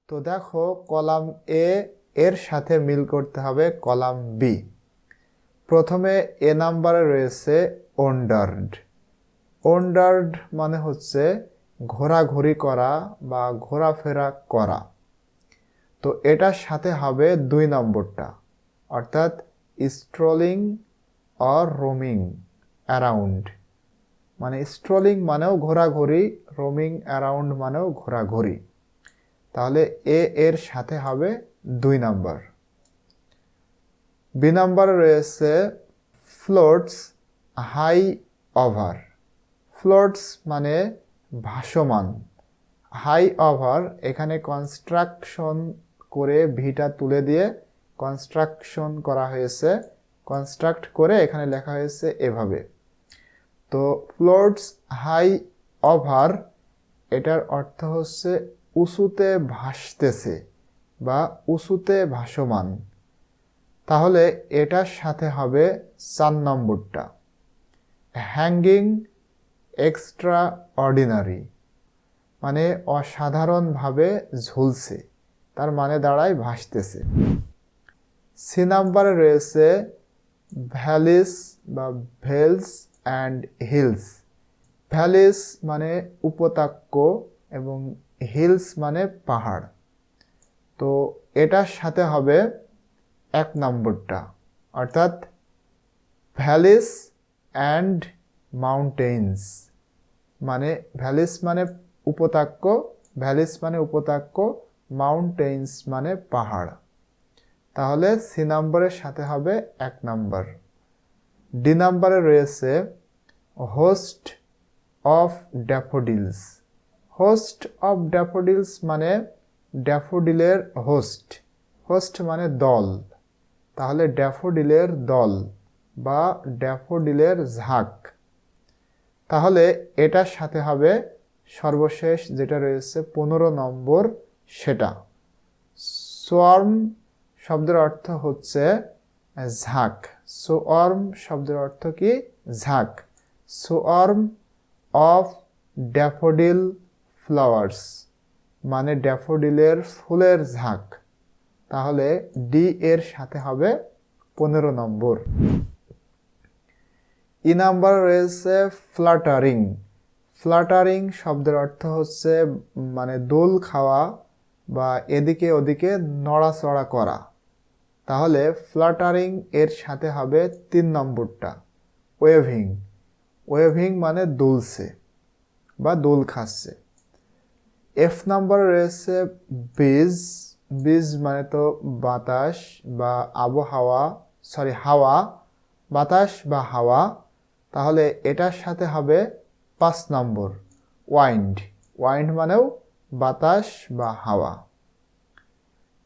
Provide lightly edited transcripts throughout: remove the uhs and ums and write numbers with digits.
তো দেখো কলাম এ এর সাথে মিল করতে হবে কলাম বি। প্রথমে এ নাম্বারে রয়েছে ওন্ডার্ড। ওন্ডার্ড মানে হচ্ছে ঘোরাঘুরি করা বা ঘোরাফেরা করা। তো এটার সাথে হবে 2 নম্বরটা, অর্থাৎ স্ট্রলিং অর রোমিং অ্যারাউন্ড। মানে স্ট্রলিং মানেও ঘোরাঘুরি, রোমিং অ্যারাউন্ড মানেও ঘোরাঘুরি। তাহলে এর সাথে হবে 2 নাম্বার। বি নাম্বারে রয়েছে ফ্লোটস হাই ওভার। ফ্লোটস মানে ভাসমান, হাই ওভার এখানে কনস্ট্রাকশন করে ভিটা তুলে দিয়ে কনস্ট্রাকশন করা হয়েছে, কনস্ট্রাক্ট করে এখানে লেখা হয়েছে এভাবে। তো ফ্লোটস হাই ওভার এটার অর্থ হচ্ছে উঁচুতে ভাসতেছে বা উঁচুতে ভাসমান। তাহলে এটার সাথে হবে 4 নম্বরটা, হ্যাঙ্গিং এক্সট্রা অর্ডিনারি মানে অসাধারণভাবে ঝুলছে, তার মানে দাঁড়ায় ভাসতেছে। সি নাম্বারে রয়েছে ভ্যালিস বা ভেলস অ্যান্ড হিলস। ভ্যালিস মানে উপত্যকা এবং হিলস মানে পাহাড়। তো এটার সাথে হবে 1 নম্বরটা, অর্থাৎ ভ্যালিস অ্যান্ড মাউন্টেন্স। মানে ভ্যালিস মানে উপত্যকা, ভ্যালিস মানে উপত্যকা, মাউন্টেন্স মানে পাহাড়। তাহলে সি নাম্বারের সাথে হবে 1 নাম্বার। ডি নাম্বারে রয়েছে host of daffodils. Host of daffodils মানে ড্যাফোডিলের হোস্ট, হোস্ট মানে দল। তাহলে ড্যাফোডিলের দল বা ড্যাফোডিলের ঝাঁক। তাহলে এটার সাথে হবে সর্বশেষ যেটা রয়েছে 15 নম্বর, সেটা সোয়ার্ম শব্দের অর্থ হচ্ছে ঝাঁক। সোয়ার্ম শব্দের অর্থ কি? ঝাঁক। সোয়ার্ম অফ ড্যাফোডিল ফ্লাওয়ার্স মানে ড্যাফোডিলের ফুলের ঝাঁক। তাহলে ডি এর সাথে হবে 15 নম্বর। ই নাম্বার রয়েছে ফ্লাটারিং। ফ্লাটারিং শব্দের অর্থ হচ্ছে মানে দোল খাওয়া বা এদিকে ওদিকে নড়াচড়া করা। তাহলে ফ্লাটারিং এর সাথে হবে 3 নম্বরটা, ওয়েভিং। ওয়েভিং মানে দুলছে বা দোল খাচ্ছে। এফ নাম্বার রয়েছে ব্রিজ। ব্রিজ মানে তো বাতাস বা আবহাওয়া, হাওয়া, বাতাস বা হাওয়া। তাহলে এটার সাথে হবে 5 নম্বর, ওয়াইন্ড। ওয়াইন্ড মানেও বাতাস বা হাওয়া।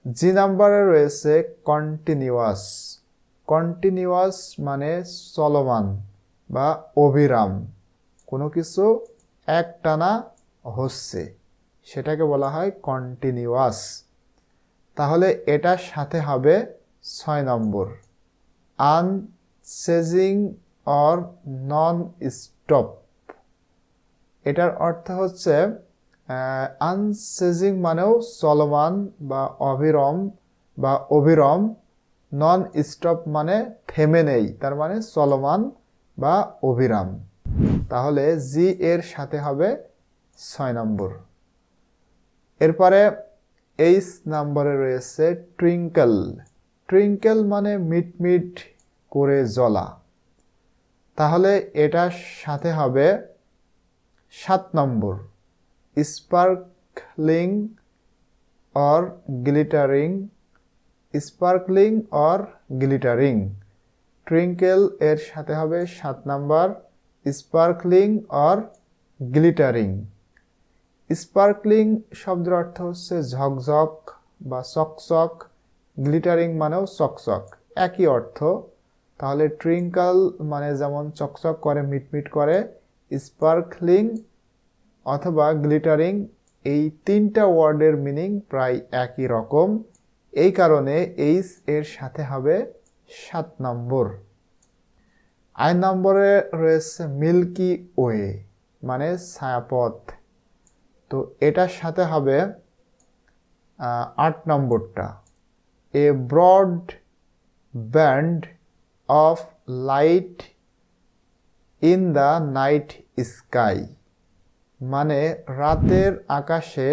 জি নাম্বারে রয়েছে কন্টিনিউয়াস। কন্টিনিউয়াস মানে চলমান বা অবিরাম, কোনো কিছু একটানা হচ্ছে সেটাকে বলা হয় কন্টিনিউয়াস। তাহলে এটার সাথে হবে 6 নম্বর, আনসেজিং অর নন স্টপ। এটার অর্থ হচ্ছে আনসেজিং মানেও চলমান বা অবিরম, নন স্টপ মানে থেমে নেই, তার মানে চলমান বা অবিরাম। তাহলে জি এর সাথে হবে 6 নম্বর। এরপরে এইচ নাম্বারে রয়েছে টুইঙ্কেল। টুইঙ্কেল মানে মিটমিট করে জ্বলা। তাহলে এটার সাথে হবে 7 নম্বর, sparkling or glittering. Sparkling or glittering. Twinkle এর সাথে হবে 7 number, sparkling or glittering. Sparkling শব্দের অর্থ হচ্ছে ঝকঝক বা চকচক, গ্লিটারিং মানেও চকচক, একই অর্থ। তাহলে টুইঙ্কেল মানে যেমন চকচক করে, মিটমিট করে, স্পার্কলিং অথবা গ্লিটারিং এই 3টা ওয়ার্ডের মিনিং প্রায় একই রকম। এই কারণে এইচ এর সাথে হবে 7 নম্বর। আই নম্বরে রয়েছে মিল্কি ওয়ে মানে ছায়াপথ। তো এটার সাথে হবে 8 নম্বরটা, a broad band of light in the night sky, মানে রাতের আকাশে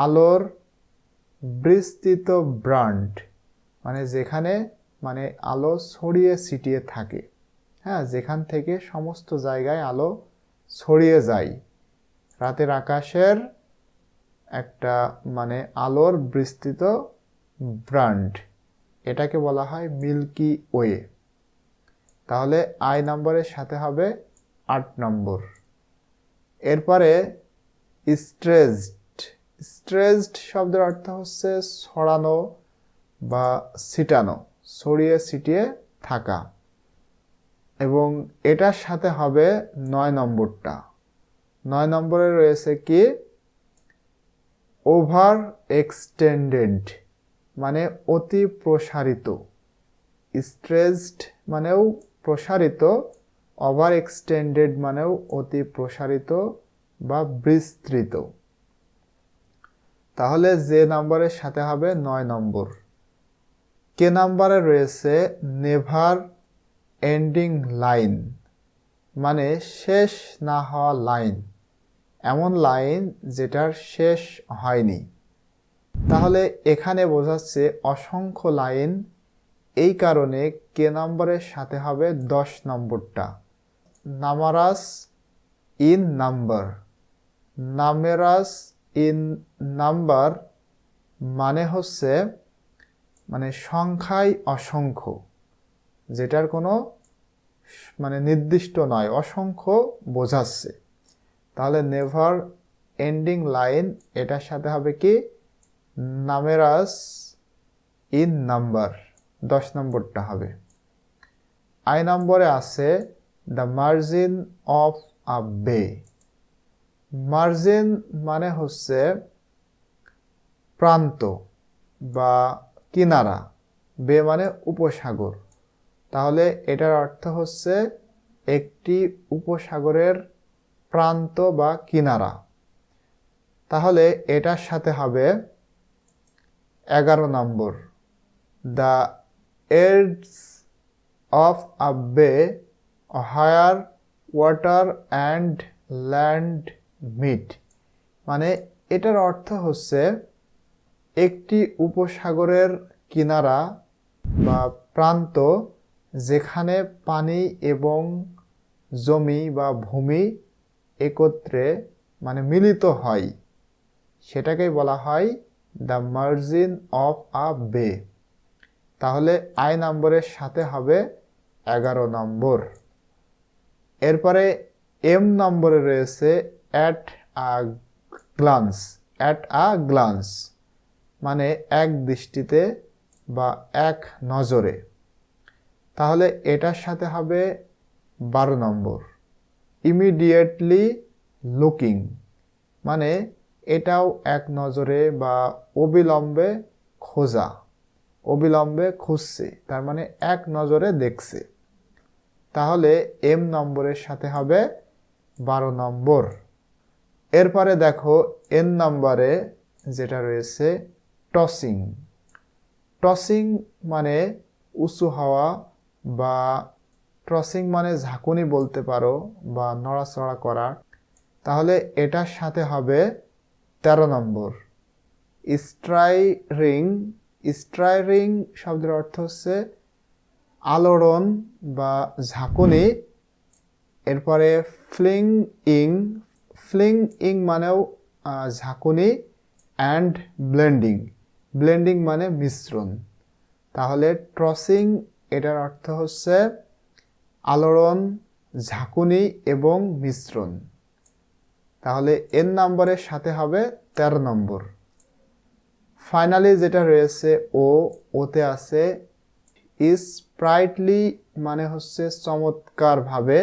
আলোর বিস্তৃত ব্র্যান্ড, মানে যেখানে মানে আলো ছড়িয়ে ছিটিয়ে থাকে, হ্যাঁ, যেখান থেকে সমস্ত জায়গায় আলো ছড়িয়ে যায়, রাতের আকাশের একটা মানে আলোর বিস্তৃত ব্র্যান্ড, এটাকে বলা হয় মিল্কি ওয়ে। তাহলে আই নম্বরের সাথে হবে 8 নম্বর। এরপরে স্ট্রেসড, স্ট্রেসড শব্দের অর্থ হচ্ছে ছড়ানো বা ছিটানো, ছড়িয়ে ছিটিয়ে থাকা, এবং এটার সাথে হবে 9 নম্বরটা। 9 নম্বরে রয়েছে কি, ওভার এক্সটেন্ডেড, মানে অতি প্রসারিত। স্ট্রেসড মানেও প্রসারিত, ওভার এক্সটেন্ডেড মানেও অতি প্রসারিত বা বিস্তৃত। তাহলে যে নাম্বারের সাথে হবে 9 নম্বর। কে নাম্বারে রয়েছে নেভার এন্ডিং লাইন, মানে শেষ না হওয়া লাইন, এমন লাইন যেটার শেষ হয়নি। তাহলে এখানে বোঝাচ্ছে অসংখ্য লাইন, এই কারণে কে নাম্বারের সাথে হবে 10 নম্বরটা, নামারাস ইন নাম্বার। নামেরাস ইন নাম্বার মানে হচ্ছে মানে সংখ্যায় অসংখ্য, যেটার কোনো মানে নির্দিষ্ট নয়, অসংখ্য বোঝাচ্ছে। তাহলে নেভার এন্ডিং লাইন, এটার সাথে হবে কি, নামেরাস ইন নাম্বার, 10 নম্বরটা হবে। আই নম্বরে আছে দ্য মার্জিন অফ আ বে। মার্জিন মানে হচ্ছে প্রান্ত বা কিনারা, বে মানে উপসাগর। তাহলে এটার অর্থ হচ্ছে একটি উপসাগরের প্রান্ত বা কিনারা। তাহলে এটার সাথে হবে 11 নম্বর, দ্য এডস অফ আ বে হোয়ার ওয়াটার অ্যান্ড ল্যান্ড মিট, মানে এটার অর্থ হচ্ছে একটি উপসাগরের কিনারা বা প্রান্ত, যেখানে পানি এবং জমি বা ভূমি একত্রে মানে মিলিত হয়, সেটাকেই বলা হয় দ্য মার্জিন অফ আ বে। তাহলে আই নম্বরের সাথে হবে 11 নম্বর। এরপরে এম নম্বরে রয়েছে at a glance. At a glance মানে এক দৃষ্টিতে বা এক নজরে। তাহলে এটার সাথে হবে 12 নম্বর, ইমিডিয়েটলি লুকিং, মানে এটাও এক নজরে বা অবিলম্বে খোঁজা, অবিলম্বে খুঁজছে, তার মানে এক নজরে দেখছে। তাহলে এম নম্বরের সাথে হবে 12 নম্বর। এরপরে দেখো এন নম্বরে যেটা রয়েছে টসিং। টসিং মানে উঁচু হওয়া, বা টসিং মানে ঝাঁকুনি বলতে পারো, বা নড়াচড়া করা। তাহলে এটার সাথে হবে 13 নম্বর, স্ট্রাইরিং। স্ট্রাইরিং শব্দের অর্থ হচ্ছে আলোড়ন বা ঝাঁকুনি। এরপরে ফ্লিং ইং। ফ্লিং ইং মানেও ঝাঁকুনি, অ্যান্ড ব্লেন্ডিং। ব্লেন্ডিং মানে মিশ্রণ। তাহলে টসিং এটার অর্থ হচ্ছে আলোড়ন, ঝাঁকুনি এবং মিশ্রণ। তাহলে এন নম্বরের সাথে হবে 13 নম্বর। ফাইনালি যেটা রয়েছে ও, ওতে আছে স্প্রাইটলি মানে হচ্ছে চমৎকারভাবে,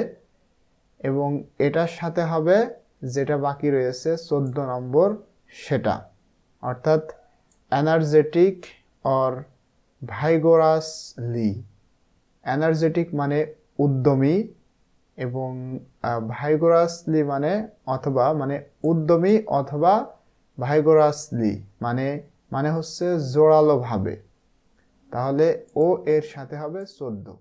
এবং এটার সাথে হবে যেটা বাকি রয়েছে 14 নম্বর সেটা, অর্থাৎ এনার্জেটিক অর ভাইগোরাসলি। এনার্জেটিক মানে উদ্যমী, এবং ভাইগোরাসলি মানে অথবা, মানে উদ্যমী অথবা ভাইগোরাসলি মানে হচ্ছে জোরালো ভাবে, তাহলে ও এর সাথে হবে 14।